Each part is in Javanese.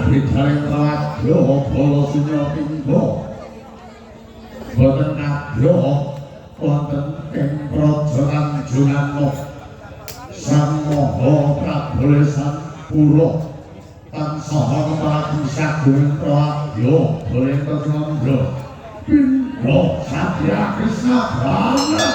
Bidhaling radya Balasena Pingga boten kadya wonten ing praja Kanjungan Sang Maha Prabolesan Pura tansah marang sagung radya Balasena Pingga Satya Krishna Brahma.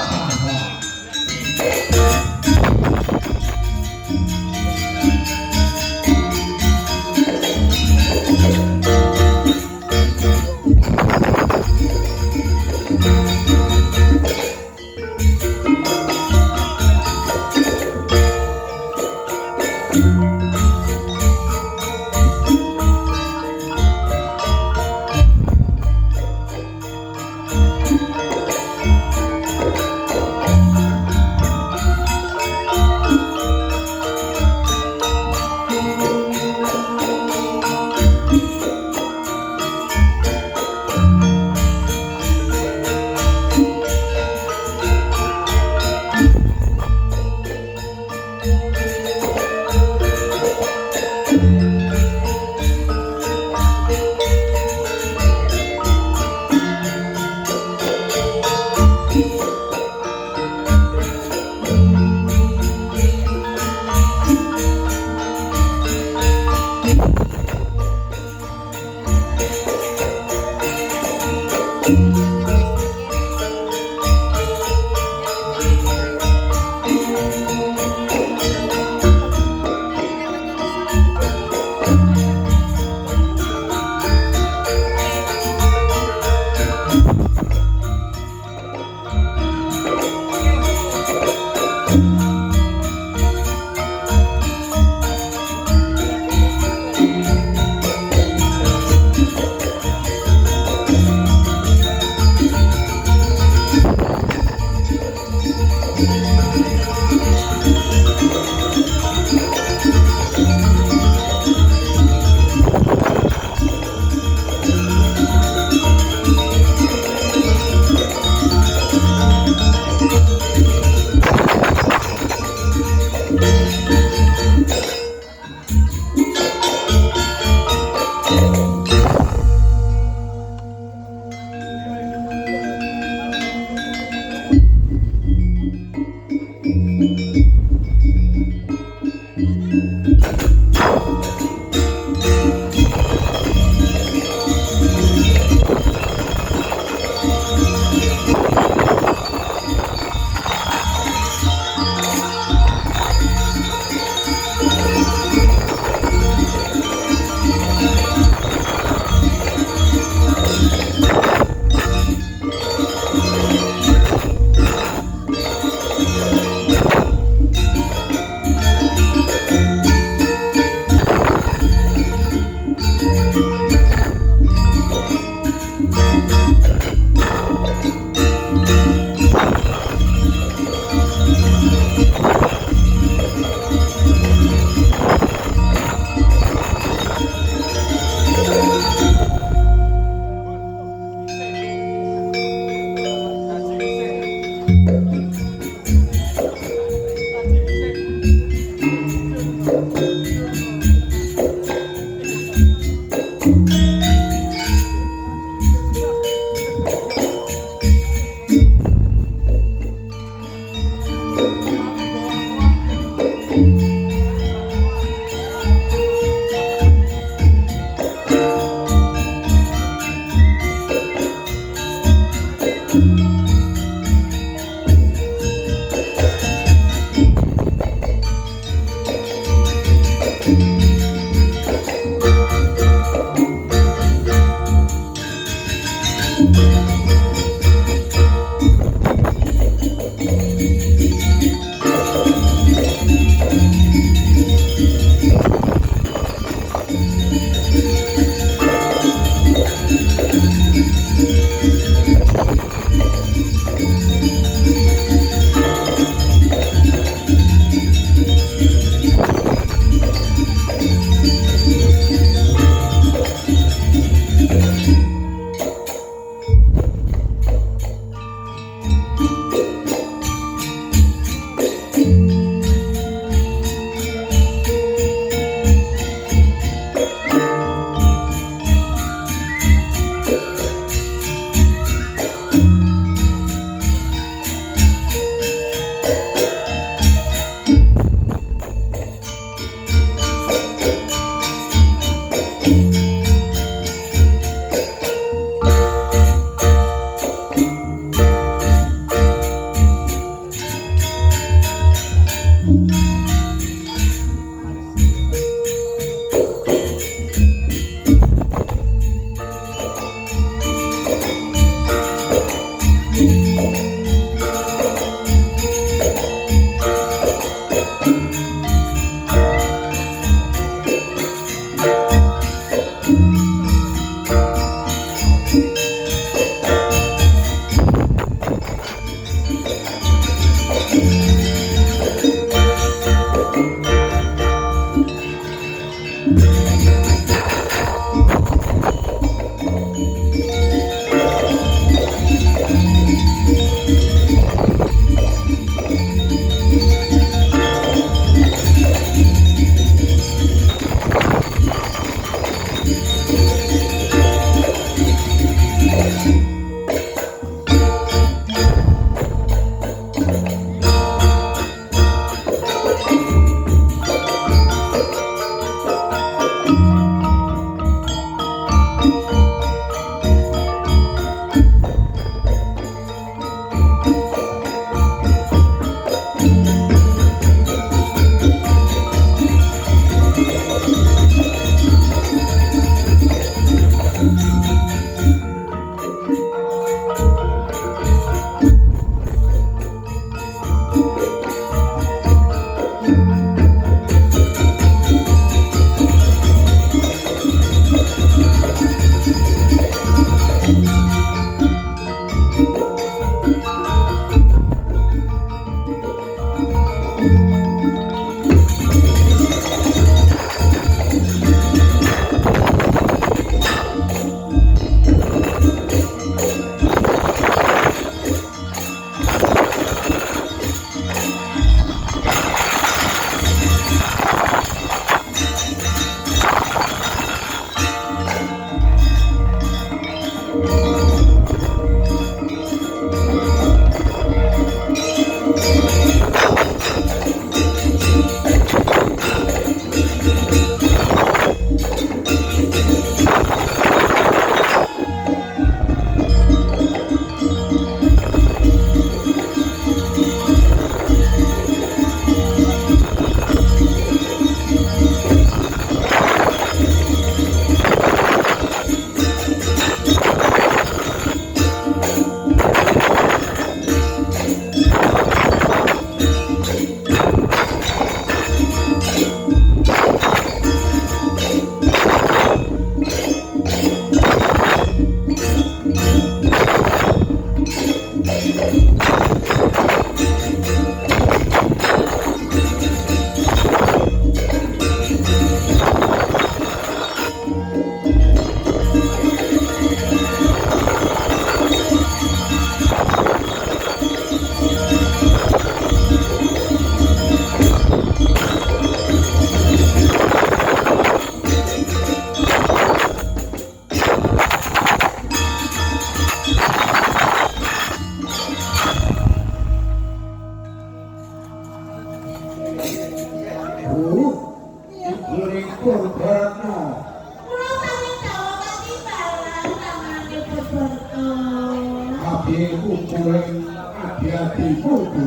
tulen adi-adi kudu.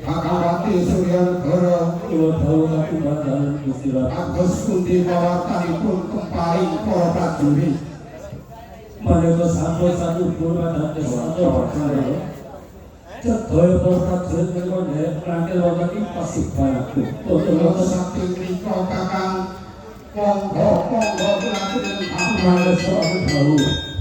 Kakawati Suryagara kula dawuh katumbasan Gusti Ratu. kados pundi mawatanipun kemparing para prajurit. Maneka sampun saluhur adates sadaya. Sedaya para prajurit menika nderek prangkil wonten ing pasibaraku. Kula saking menika Kakang monggo lakukan Manesa aku dawuh.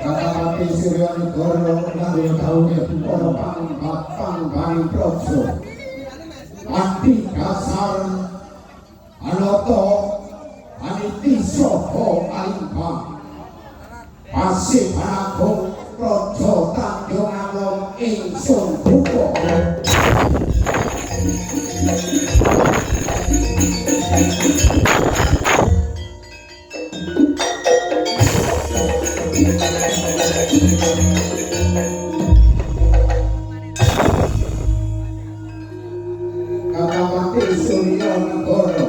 Kakawati Suryanegara karo kaune para pangbaning praja ati dasar anata aniti saha alimbang pasih agung praja Tanjung Alom ingsun buka Kakawati Suryanegara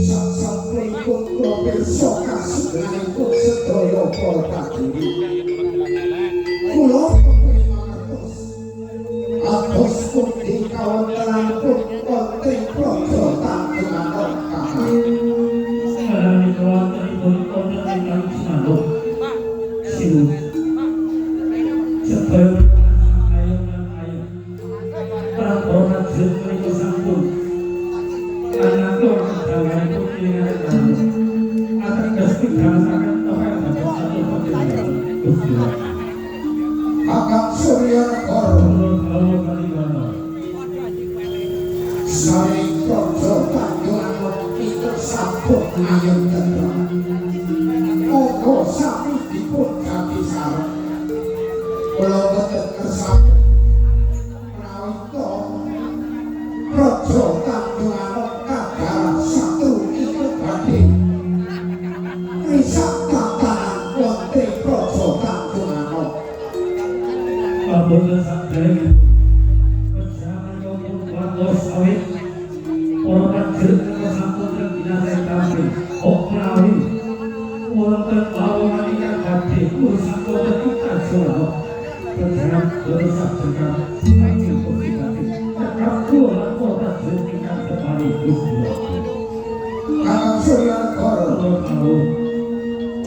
sasampunipun kula pirsa kasugenanipun sedaya para prajurit kula kepengin mangertos atos pundi kawontenanipun wonten praja Tanjung Alom kakang Sarani kawatanipun wonten ingkang sinambung sinuwun sedaya ayam lan ayam para prajurit menika sampun anatur dalanipun ingkang ateges pidhasaken apa dados satu panjenengan Gusti Allah Kakang Suryanegara kula kalihana saring praja Tanjung Alom iku sampun ayem tentrem monggo sami dipun ganti sareng kula boten kersane prawita praja Tanjung Alom kadang satru iku badhe risak tatanan wonten praja Tanjung Alom Kabupaten Sampang Bersama Kampung Batos Sawit Orang prajurit sampun binasa kami Okrawi Wonten lawangan ingkang badhe urusan wonten kita Jawa Bersama berusak dengan saking positif Tetap kula prajurit ingkang separi Gusti Kakang Suryanegara Allah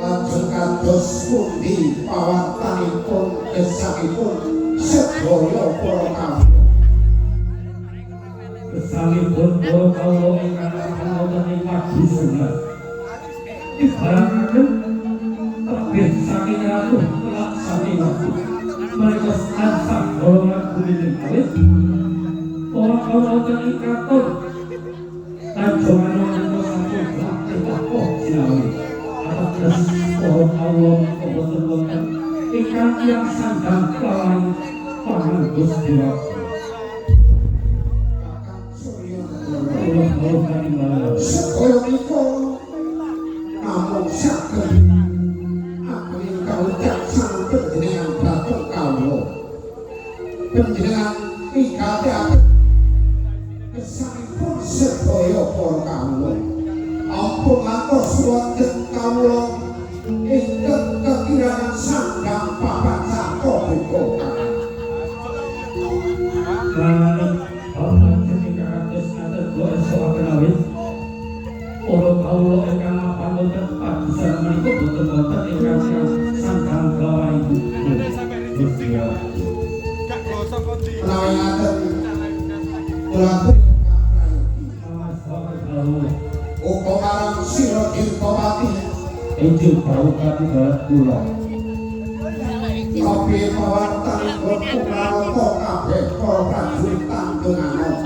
lajeng kados pundi pawartanipun gesangipun sedaya para kawula Kesalipun para kawula ingkang wonten ing pagi senar dibarakaken terbit saking ratu laksani waktu mereka tansah golongan kuliling alit para kawula wonten ing kraton Tanjung Alom menika sampun bakti takoh sinawi ateges para kawula wonten wonten ingkang tiyang sandang kelawan pangan Gusti Allah sedaya menika namung saged angling kawicaksanen panjenengan dhateng kawula panjenengan migati gesangipun sedaya para kawula ampun ngantos wonten kawula ingkang kekirangan sandang papat saka buka Lalu Allah ketika atas atas doa soal kenawit Orang kawula ingkang mapan wonten padusan menika boten wonten ingkang sandang gawa ibu Gusti Allah menawi ngaten kula uga marang sira Dirgawati Injil Bawukati Barat Kula kopi pawartanipun Purwanata kabeh para prajurit Tanjung Alom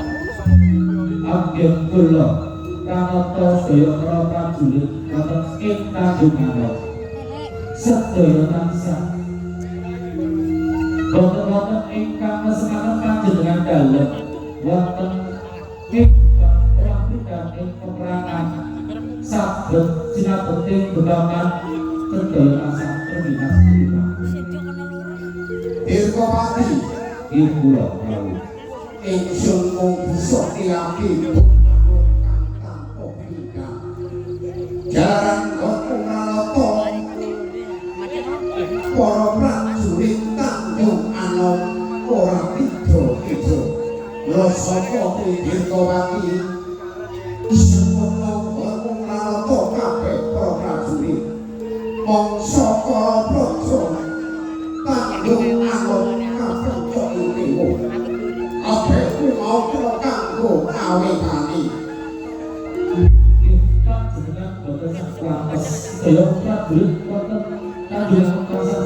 Abdi Kula Kanata sedaya para prajurit wonten ing Tanjung Alom sedaya tansah wonten ingkang mesemaken panjenengan dalem wonten ing ing peperangan saged sinabeting bebakan sedaya asah terminas punika Dirgawati ibu kula prawu ingsun mung bisa ngilaki tanpa bidang jalaran Purwanata para prajurit Tanjung Alom ora beda-beda rasaka Dirgawati sempurna Purwanata kabeh para prajurit mongso para praja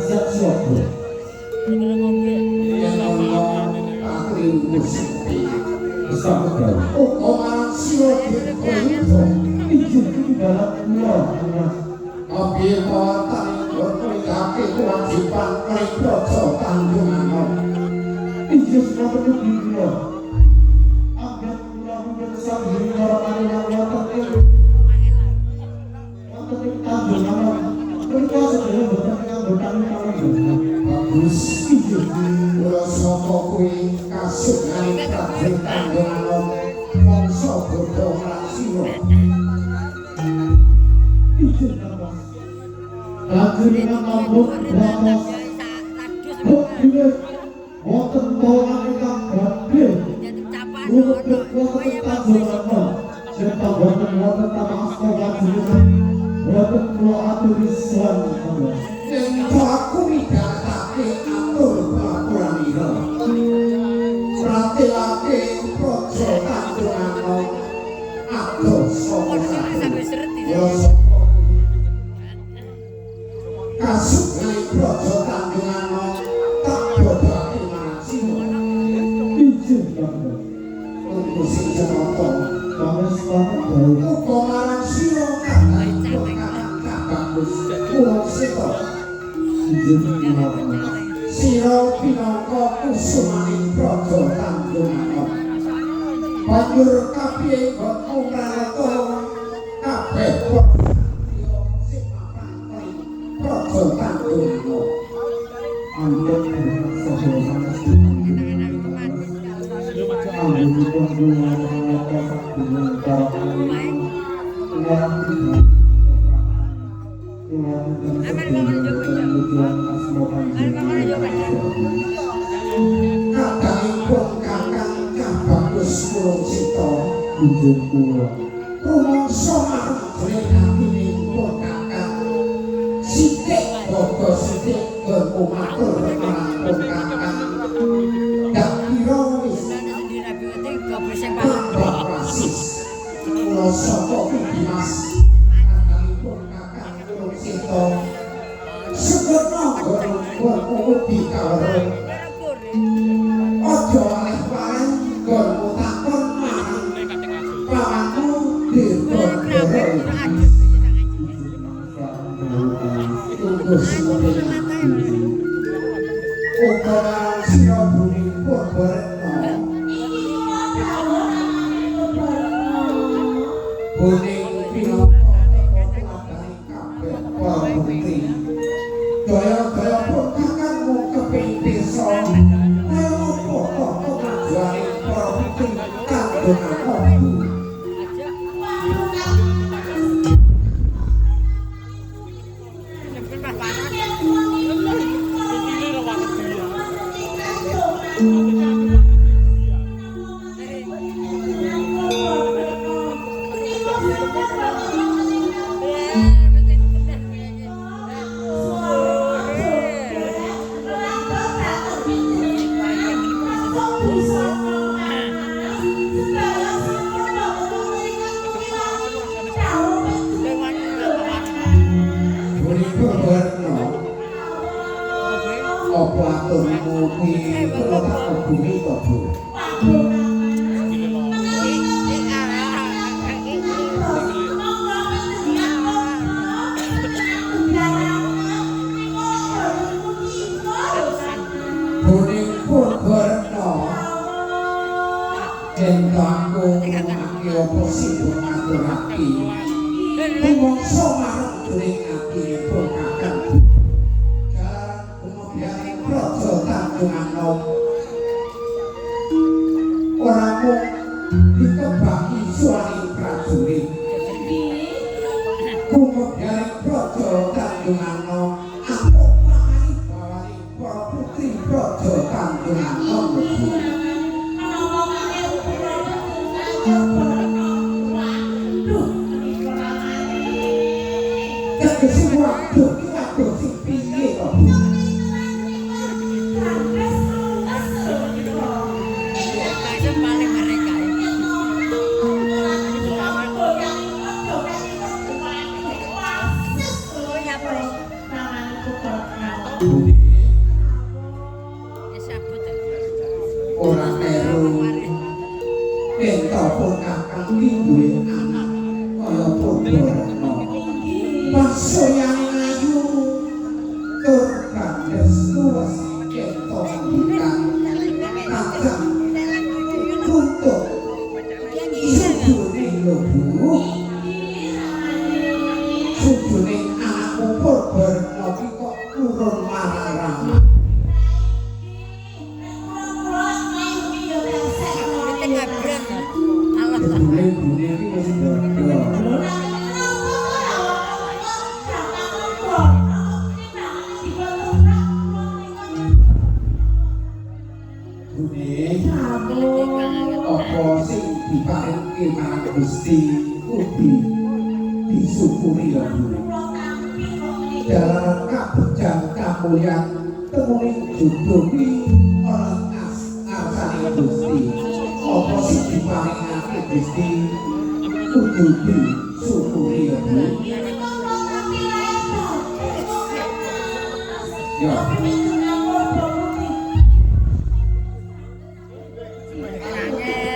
siap-siap bro. Yang ngomong ahli musik Besar betul. orang siro berkoyuto Izin di dalam pulau Mas. Apabila tani berkoyake kewajiban Meriprojo Tanjungan Izin sudah berdiri pulau. Agar pulau menjadi diri orang yang wonten ing Tanjungan. Mereka sedaya bertanggung bagus kula sapa kuwi kasukan kabeh Tanjungan mongso bodho rasio izin Mas. Panjenengan ampun Mas. Bukti wonten orang ingkang badhe wonten Tanjungan. Serta wonten Tamasko panjenengan. Wonten kula aturi swanten. yen aku midhatake atur peraturan ira pratelake Praja Tanjungan adoh sapa kasukan Praja Tanjungan tak bodhake marasio Izin Mas. tunggu sing jenata Kami selamat baru. uga marang sira kabeh bagus kula sita Izin Mas. sira pinangka kusumaning Praja Tanjungan banjur kabeh ngomrata kabeh sing mapan Praja Tanjungan Anggap sehormat Anggap dengan kadangipun kakang bagus kula sita rumangsa marang atine kakang sithik boga sithik berkumatur marang kakang dak kira wis basis kula sapa Dimas kadangipun kakang kula sita sebetna gon dikawruh aja oleh-oleh gonmu takon marang pamanmu dirgondoro tunggu semuanya uga marang sira bumi Purbaretna buning pinangka wadani kabeh para bukti daya-daya pun kakangmu keping desa kaya apa kok kemajuane para bukti Tanjungan Obu buning Purbaretna apa aturmu kuwi kula tak obungi to Bu buning Purbaretna yen aku ngomongake apa sing ngaturake rumangsa marang dening atinipun kakang jalan kemudian Praja Tanjungan ora mung dikebaki suwani prajurit kemudian Praja Tanjungan apok pamani bawani para putri Praja Tanjungan tegese waduh sing piye to Orang teru entapun kakang duwe anak kaya Purworetno bangsa yang ayu tur kandes luwes ketok bintang kakang untuk sujune lebu sujune anakmu Purworetno ki kok turun marang-marang bune-bune iki wis bodoh. Apa sing diparingke marang Gusti kudu disyukuri ya Bu. Dalam kabujang kamulyan temune jodoh kuwi ana arsane Gusti. Apa sing diparingake Gusti kudu disyukuri ya Bu. Ya.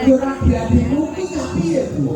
Ora jadi mungkin piye Bu?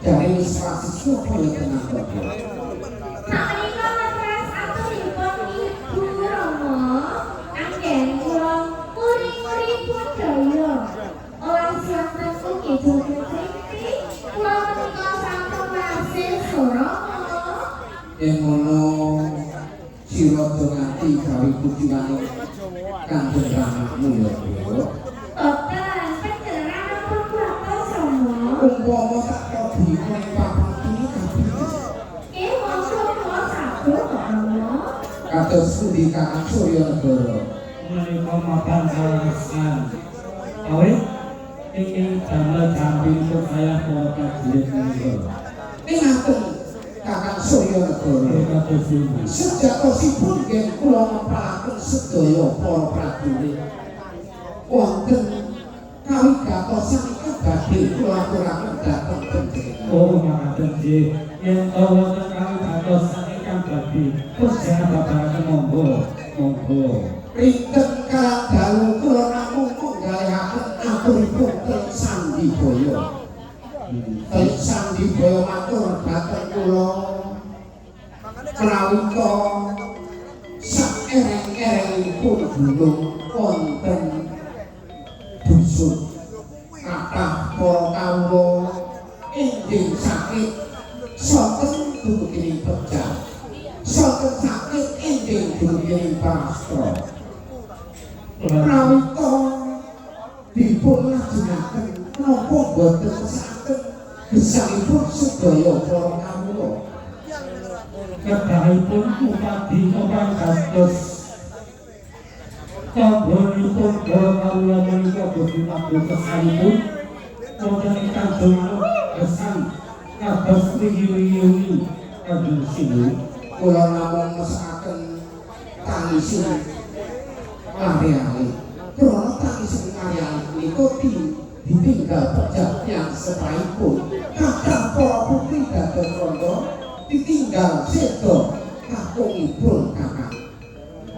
dari siswa kaya tenang kok. Sakmenika matras aturipun Ibu Rama anggen kula muring-muring budaya. Olah siap tentu Ibu Putri kula menika sampun wasil Surama. Yen ngono sira nganti gawe tujuane Kanjeng Ramamu ya, Bu. Boten penjelaran apa bapak sama? Umpama tak kobi ning papan iki kabeh. Monggo kula sabdo kok Rama. Kados pundi Kakang Surya Negara. menika mapan kalasan awet ingin damel jambi supaya para prajurit menika Ningaten Kakang Surya Negara. kados pundi Sejatosipun nggih kula ngempalaken sedaya para prajurit. Wonten kawigatosan iki badhe kula aturaken dhateng panjenengan. oh makaten nggih yen wonten kawigatosan ingkang badhe kerja babagan monggo Rinten kalang dalu kula namung nggalahaken aturipun teng Sandibaya. Teng Sandibaya matur dhateng kula prawita saereng-erengipun gunung wonten dusun kathah para kawula enjing sakit soten duduking pecah soten sakit enjing duduking pastra prawita dipun lajengaken napa boten saged gesangipun sedaya para kawula kedahipun upadi orang kados kabehipun para kawula menika boten pados kesanipun wonten ingkang donga gesang kados wingi-wingi kados sinuwun kula namung mesakaken tangisun ari-ari krana tangisun ari-ari menika ditinggal pejat yang sepaipun kakang para putri dados rondo ditinggal sedo kakungipun kakang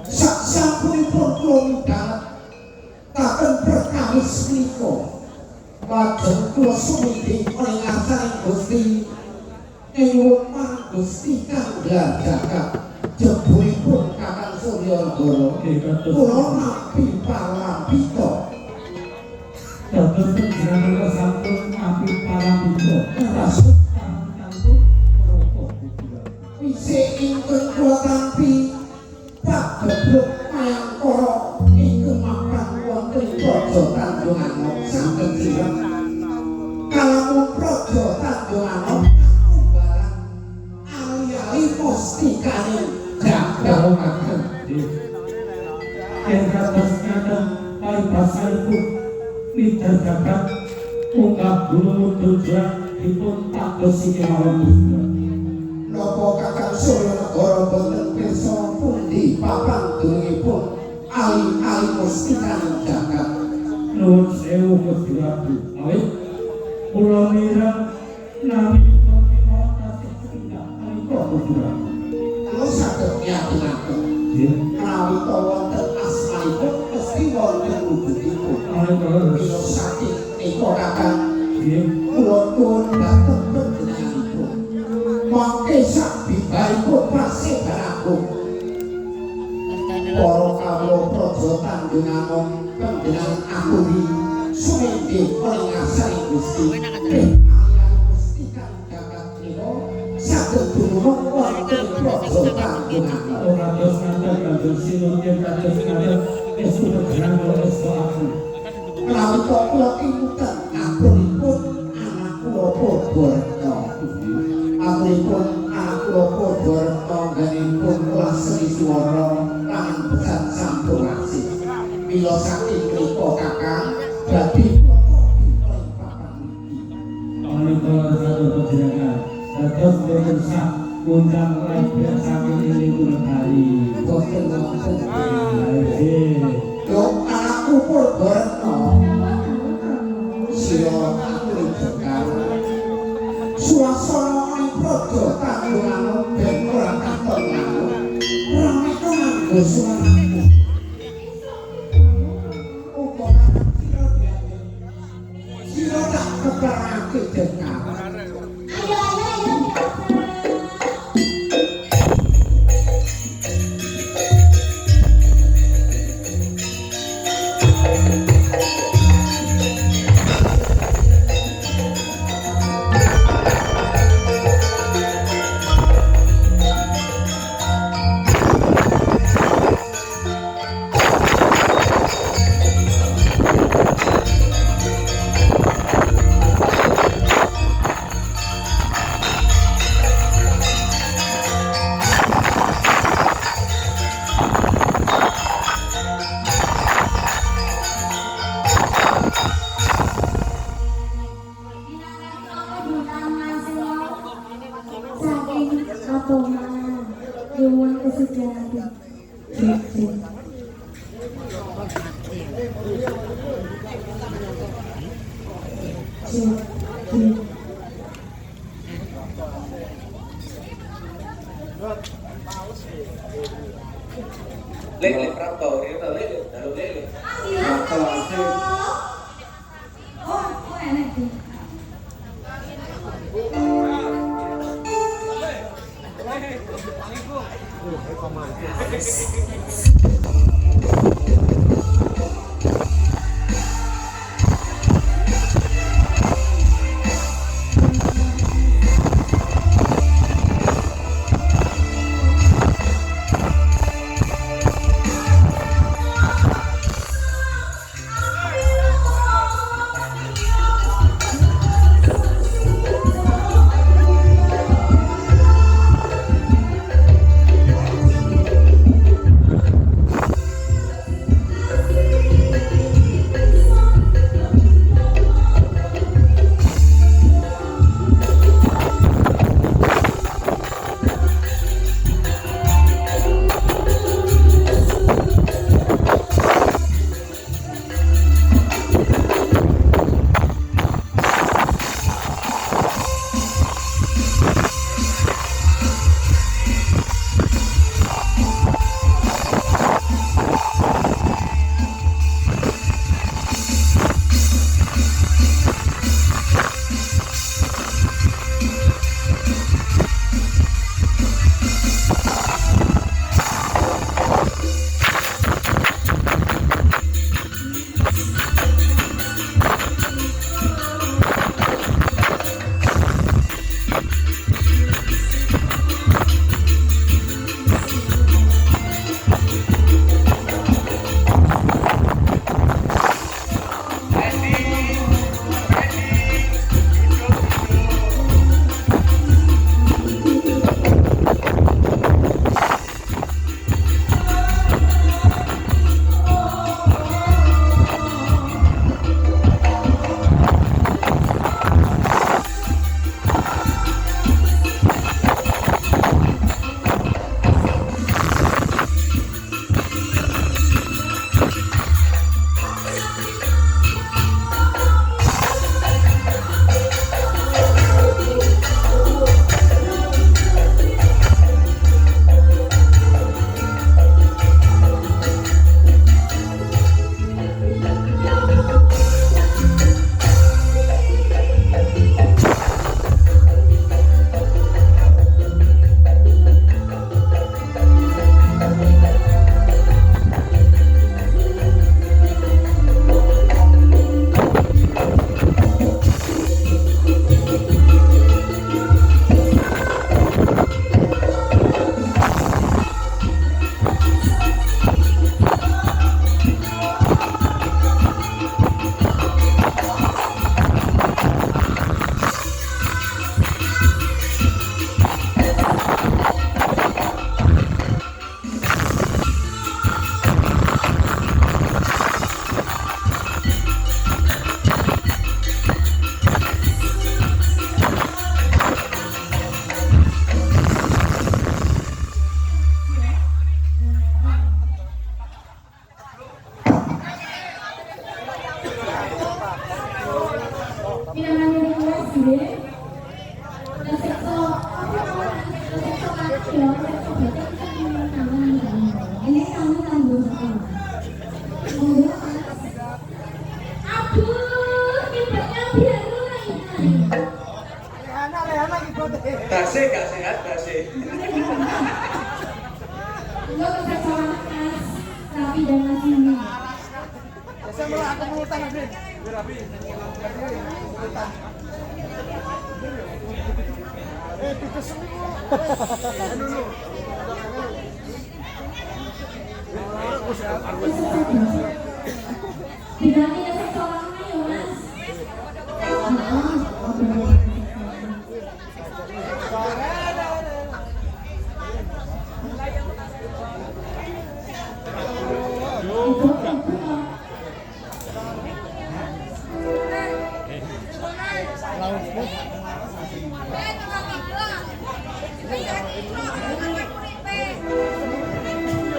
sasampunipun kula midharet taken perkawis menika lajeng kula suminding ing ngarsaning Gusti nyuwun marang Gusti kang jagat jebulipun Kakang Surya Negara kula nampi parambita dados panjenengan sampun nampi parambita rasut kanggo rokok wisik ingkang kula tampi Pak Geblok Mayangkara ingkang mapan wonten ing Praja Tanjung Anom sampun sirep kalamun Praja Tanjung Anom barang ali-ali mustikane jagal makan yang kados ngaten paribasanipun midargakan unggah guru tujuan dipun padosi kemawon Gusti napa Kakang Surya Negara boten pirsa pundi papan durungipun ali-ali mustikane jagat nuwun sewu Gusti Ratu awit kula mireng nami kasih setindak menika Gusti Ratu kula saged nyatinaken prawita wonten asmanipun mesti wonten wujudipun kula saking nika Kakang kula nuwun dhateng panjenenganipun mangke sak bibaripun pasebaragung para kawula Praja Tanjung Anom panjenengan aturi sumendhe paringasaning Gusti aliai Gusti kang jagat menika saged dumunung wonten Praja Tanjung Anom kados ngaten kados sinun yen kados ngaten estu bergerak estu aku prawita kula kinten aturipun anak kula Purbaretna aturipun anak kula Purbaretna ganipun kelas seni swara lan besan sampurasi mila saking mriku Kakang dadi menika satu panjenengan dados boten sak undang lain saking ini kula kali boten wonten nggih yo anakku Purbaretna sira aturi jekar suasana ing Praja Tanjung Anom ben ora katon ngamuk rameka nganggo suaraku sira tak keparake jekar saking Atoma nyuwun kesucian. Lele prato, itu lele, lalu lele. Prato, Oh, enak sih. Tasik gak sehat tasik. Lo kesesalan khas sapi dan nasinya. Saya mulai aku mulutan nanti. Berapi. Tikus dulu. Bilangin ya seseorang ayo mas. Hãy subscribe cho kênh Ghiền Mì Gõ để không bỏ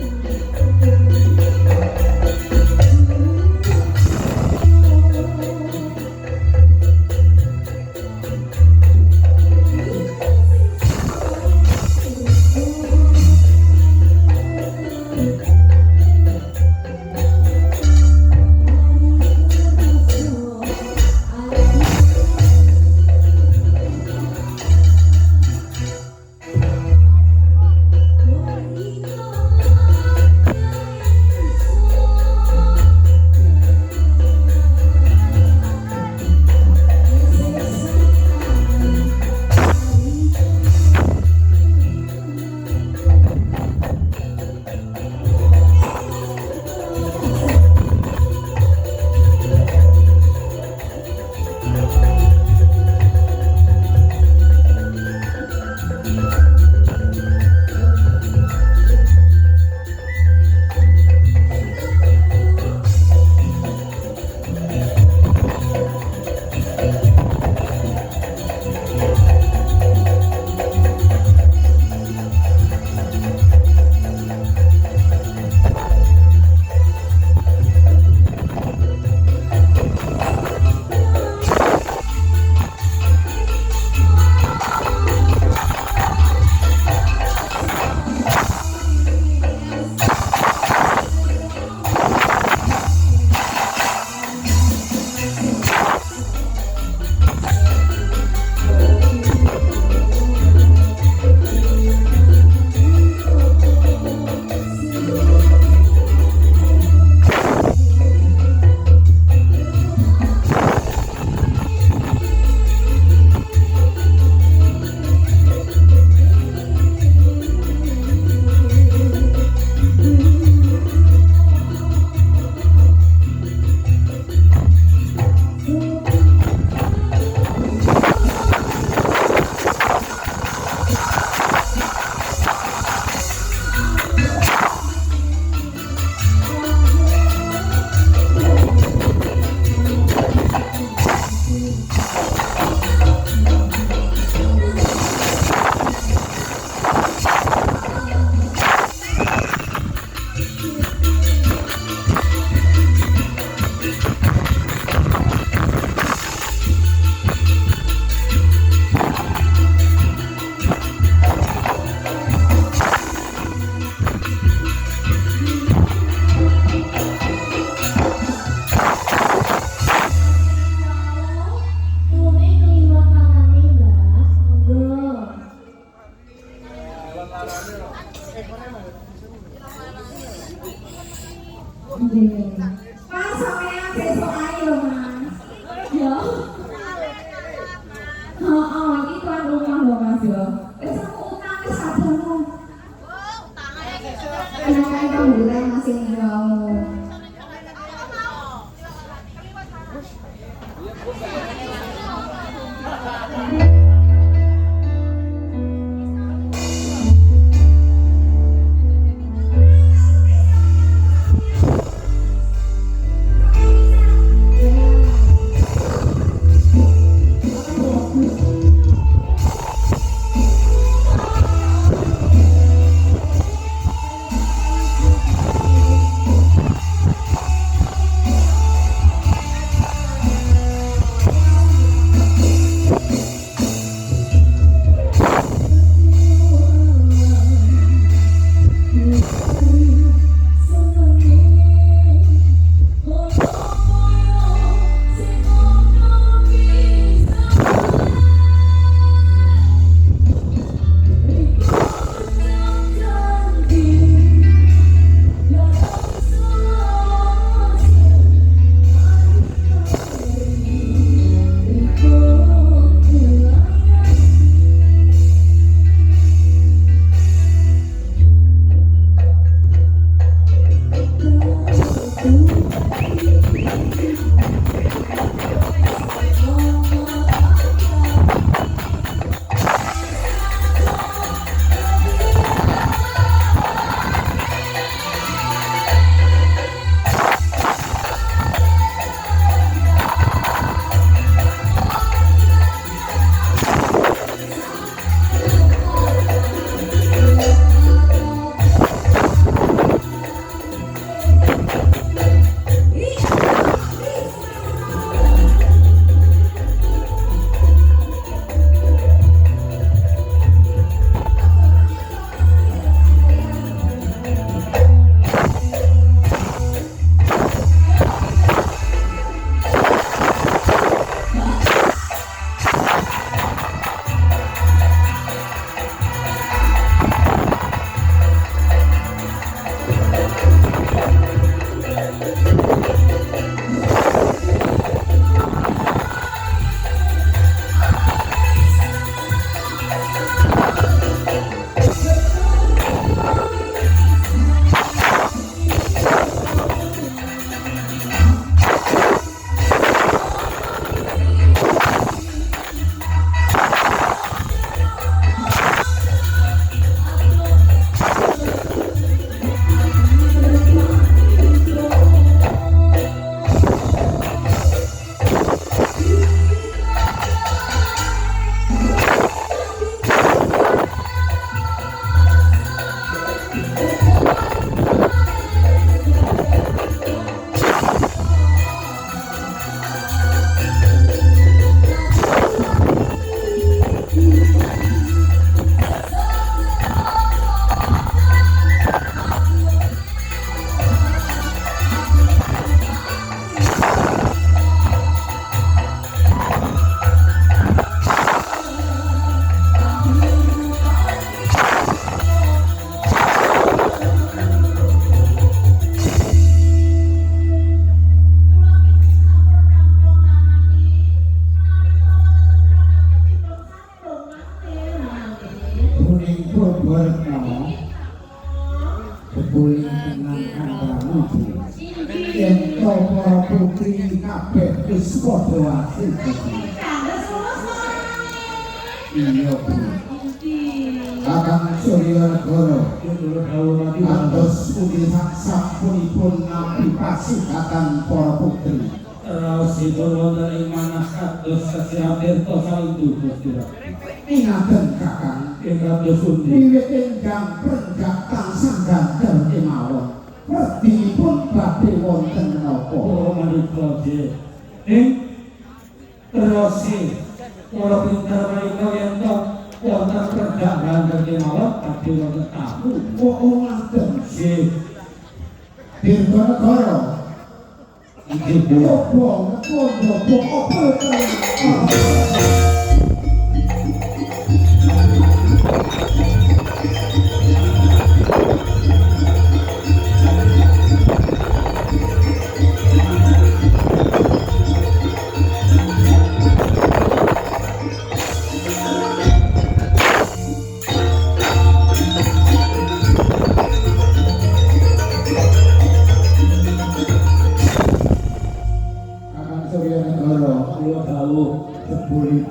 lỡ Mas sampean besok ae lho, Mas. Ya. Oh, iki tuan rumah lho, Mas ya. Wis aku utang wis sabarmu. Enak ae kang bulan masih ngawmu. yen para putri kabeh wis padha wasih. Iya, Bu. Kakang Suryagara kantos pundi sapunipun nampi pasukatan para putri. Raosipun wonten ing manah kados sasiatirta saldu Gusti. Ingaten Kakang, Kados pundi? wiwit ingkang prenggak tansah gandel kemawon. Werdinipun badhe wonten menapa? Oh, manika nggih. Terasi ora pinter menika yen to wonten prenggak gandel kemawon badhe wonten tamu. Oh, ngaten. Nggih. Dirganegara Inggih, Bu.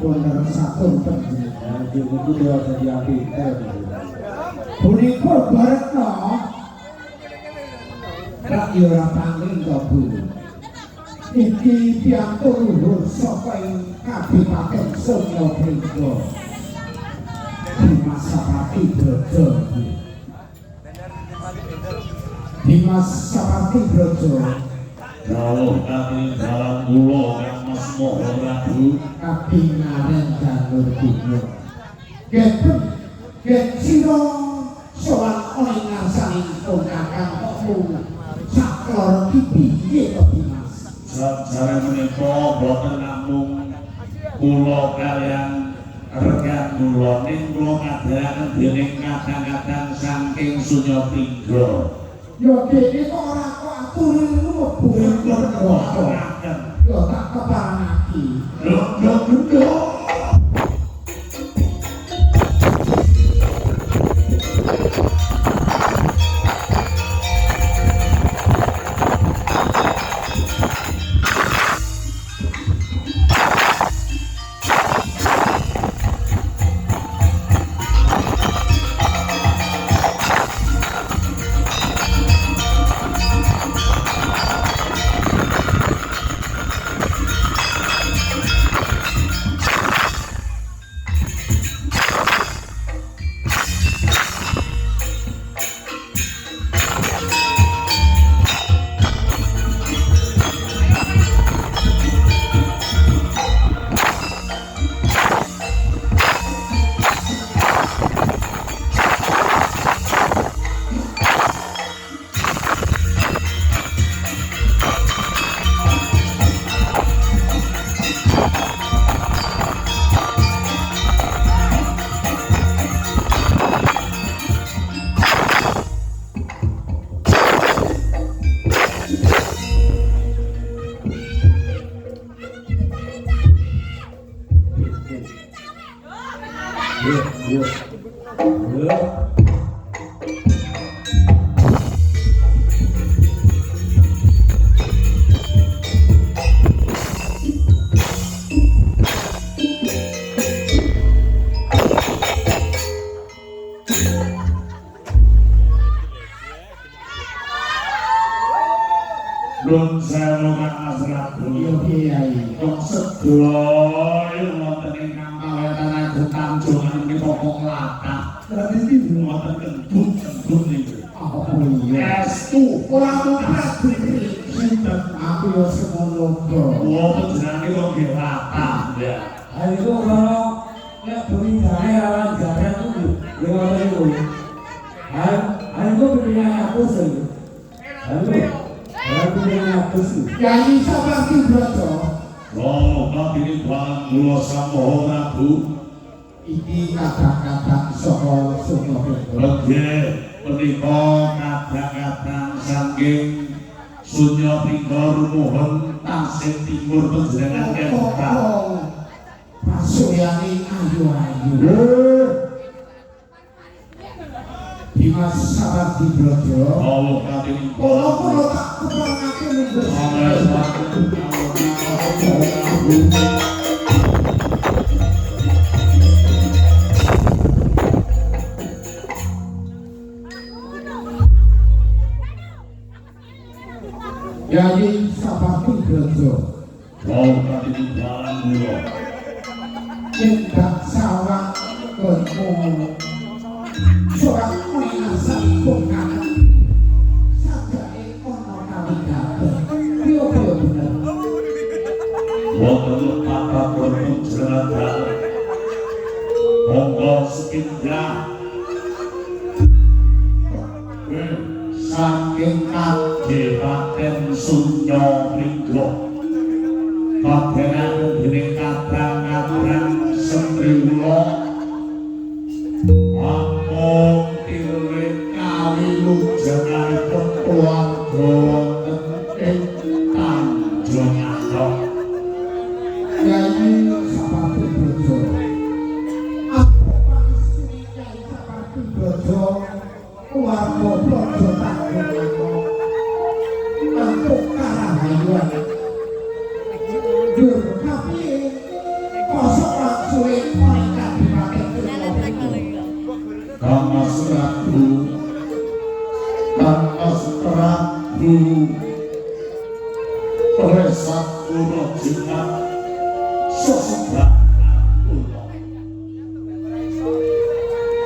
bener satun panjenengan niku dewa dadi pinter. Punika barekno rak yo ora pangling to Bu. Iki piantun luhur saka ing Kabupaten Surya Pringgo. Dimas Sapati Brojo. Dimas Sapati Brojo. Rawuh kami dalam kula Kang Mas Moho Prabu Kapingaren Janur Gunung. Geten get sira sowan ing ngarsaning kakang kokmu sakloro iki piye kok Dimas? Sajare menika boten namung kula kaliyan rekan kula ning kula kadhaken dening kadang-kadang saking Sunya Pringgo. Yo dene kok ora kok aturi mlebu neraka. Yo tak keparangake. Lho. Nun sewu Kang Mas Prabu. Yo Kyai, kok Sedaya wonten ingkang kawetan agung tanjungan menika kok latah. berarti iki Wonten kentut niku. apa iya? Estu Ora Prabu sinten aku yo semono kok. wonten jenenge kok nggih latah. Ya. Itu kalau nek bumi jare lawan jare itu lewat itu. Itu berinya aku sih. Aku berinya aku sih. Kyai Sapati Brojo. Oh, kami Bang Kula Samoho Prabu. Iki kadang-kadang saka Sunya Pringgo. Nggih, menika kadang-kadang saking Sunya Pringgo rumuhun tasih timur panjenengan kentang. Pasuyane ayu-ayu. Dimas Sapati Brojo. Oh, kami Kula tak keparangake minggu. Kyai Sapati Brojo. Oh, kami Bang Kula. Yendak sawang ketemu seorang mengasah bongkahan sadake ono kali kabeh. Yo bener. Wonten apa perjalanan monggo sepindah saking Kabupaten Sunya Pringgo kabenaken dening kadang-kadang Semriwula amung pilih kawilujenganipun keluarga wonten ing Tanjung Kyai Sapati Brojo. Aku pangestune Kyai Sapati Brojo keluarga Brojo Tanggung untuk karahayuan. Dur kapiye kosok Prabu Resat Kuno Jimat Sesebat Kuno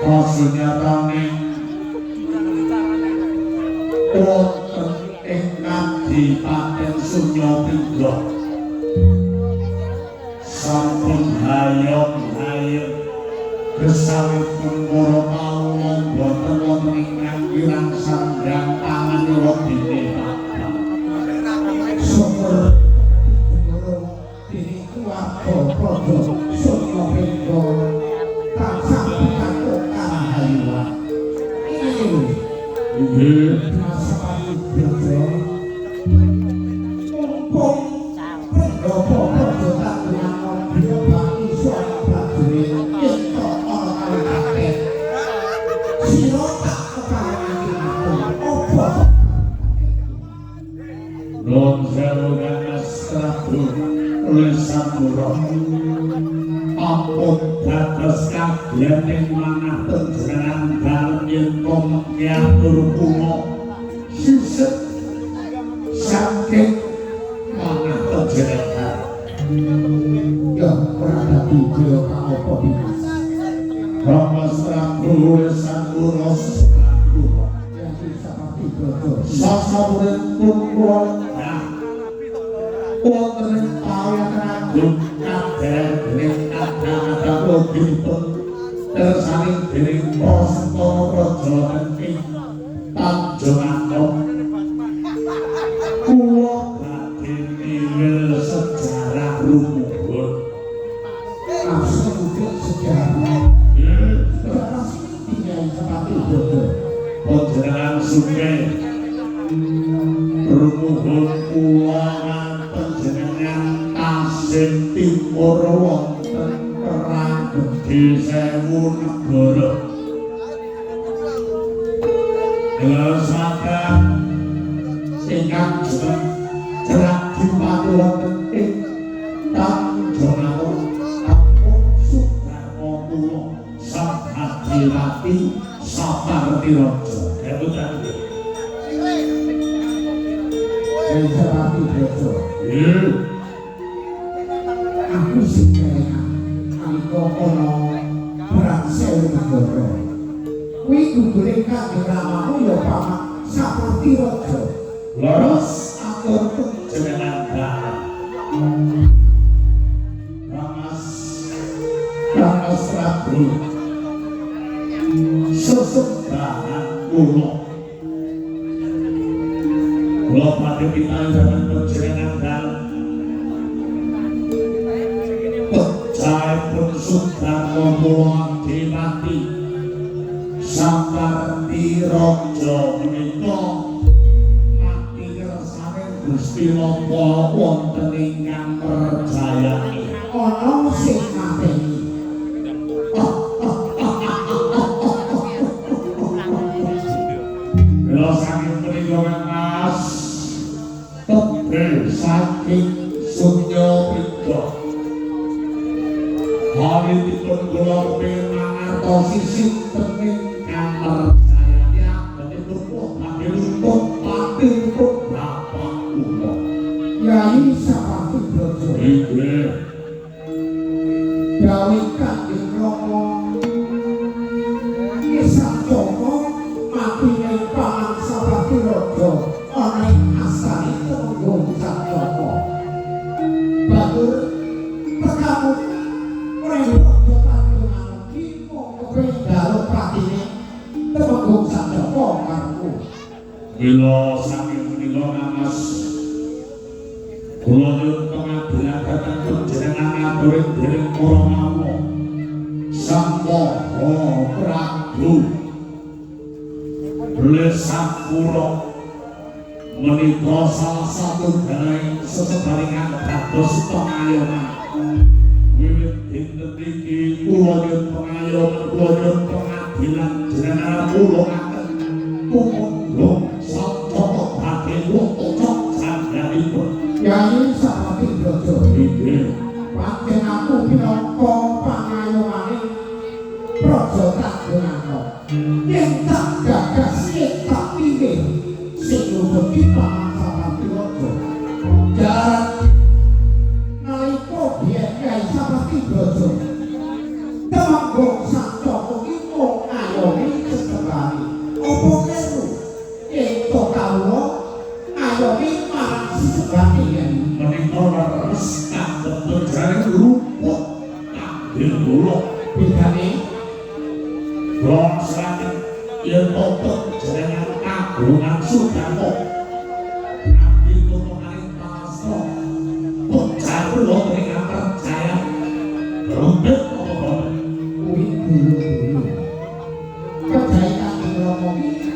Kasunyatane wonten ingkang dipaten Sunya Pindha sampun hayom-hayom gesawipun para kawula boten wonten ingkang kirang sandhang panganira dene Bapak Sumber dene kuwarga Praja Sunya Pindha tansah pikantuk kahayuan inggih masapati Praja mumpung Bapak Praja tak nyamon biyobaki suara prajurit entuk ana kali kabeh sira tak keparengake aku apa Nun sewu Ganas Prabu Lesapura ampun dados kadyaning manah panjenengan dalem yen pamengkiatur kula sisih saking manah panjenengan ya ora dadi kaya apa dinas Ramas Prabu Lesapura yang disapati Praja sasampunipun kula wonten pawayanan kadher dening kadang-kadang tersaring dening Prasetya Praja ing Tanjung Anom kula badhe niwil sejarah rumuhun asli sejarah tinggal sepati bodoh panjenengan sugih rumuhun kula panjenengan tasih timur wonten perang gedhe 1000 negara Gelasatan ingkang jerak dipati wonten ing Tanjung Anom ampun Sudarma kula sang Adipati Saparti Raja kebutan Sepati Praja aku sing kelingan nalika ana perang 1000 negara kuwi gugure Kanjeng Ramamu ya Paman Saparti Raja leres atur panjenengan Ramas Prabu sesembahan kula kula badhe pitandhaken panjenengan dalem pun Sudarma kula Adipati Saparti Raja menika mati kersane Gusti napa wonten ingkang percayani ana sing mateni kula saking menika Mas tebel saking Sunya Pindha Halitipun kula pinangartosi sinten ingkang percayani agenipun badhe luput patiripun bapak kula Yai Saparti Praja inggih dawuh Kanjeng Rama Isang Joko matine Paman Saparti Raja ana ing asane Temenggung Sang Joko batur pekamu Temenggung Sang Joko karku bila saking menika Mas kula nyuwun pangabdian dhateng panjenengan ngaturing dening para mawa Sang Maha Prabu Lesapura menika salah satu daring sesebaringan dados pangayoman wiwit dinten iki kula nyuwun pangayoman kula nyuwun pangabdian jenengan kula ngaten kumundhung sapa badhe cocok sandhanipun Yai Saparti Praja inggih pancen aku minangka pangayomane Praja Tanjung Anom yen tak gagas yen tak pilih di Sapati Brojo. Jalan nalika biyen Kyai Sapati Brojo. Temanggung Sang Joko ki mung ngayomi sesebani. Apa kleru? Ento kawula ngayomi marang sesebani yen. Menika leres tak benerane luput tak buluk Bedane blok serangin yen tutup jenengan kagungan Sudarmo abdi tutupaning pasra bocah kula ingkang percaya rumput apa kuwi dulu-dulu. Kejaikan Romo iki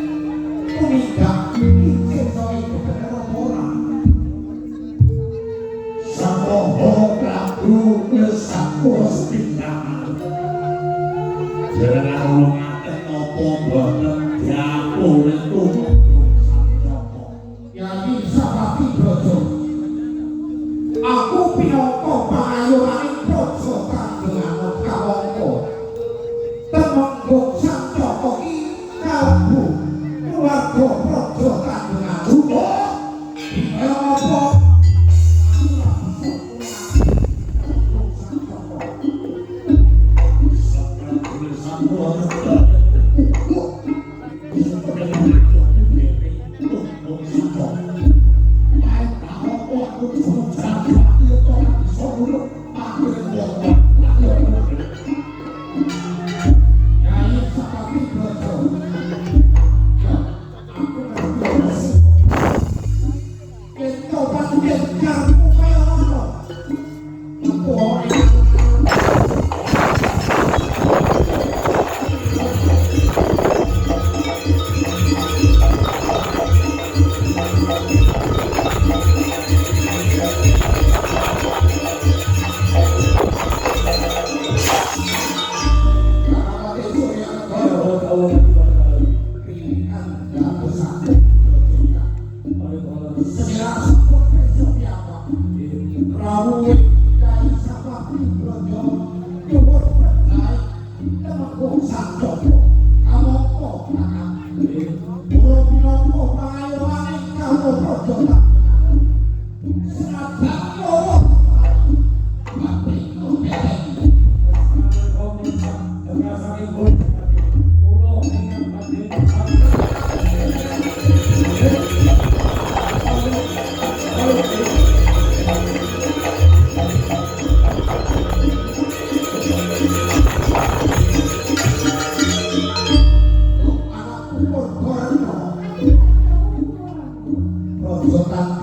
tumindak izin soal bener apa ora. Samoho Prabu Lesakos Pindahan jenengan lungaken napa boten diapun itu Yai Sapati Brojo. Aku pinangka pangayumaning praja kanggo anut kawangka. Temanggung Sang Joko ki kalbu keluarga praja kanggo anut. Kaya apa? Yai Sapati Brojo. Aku ngerti. Ento pancen karmu kaya ngono. Aku ora Rojotan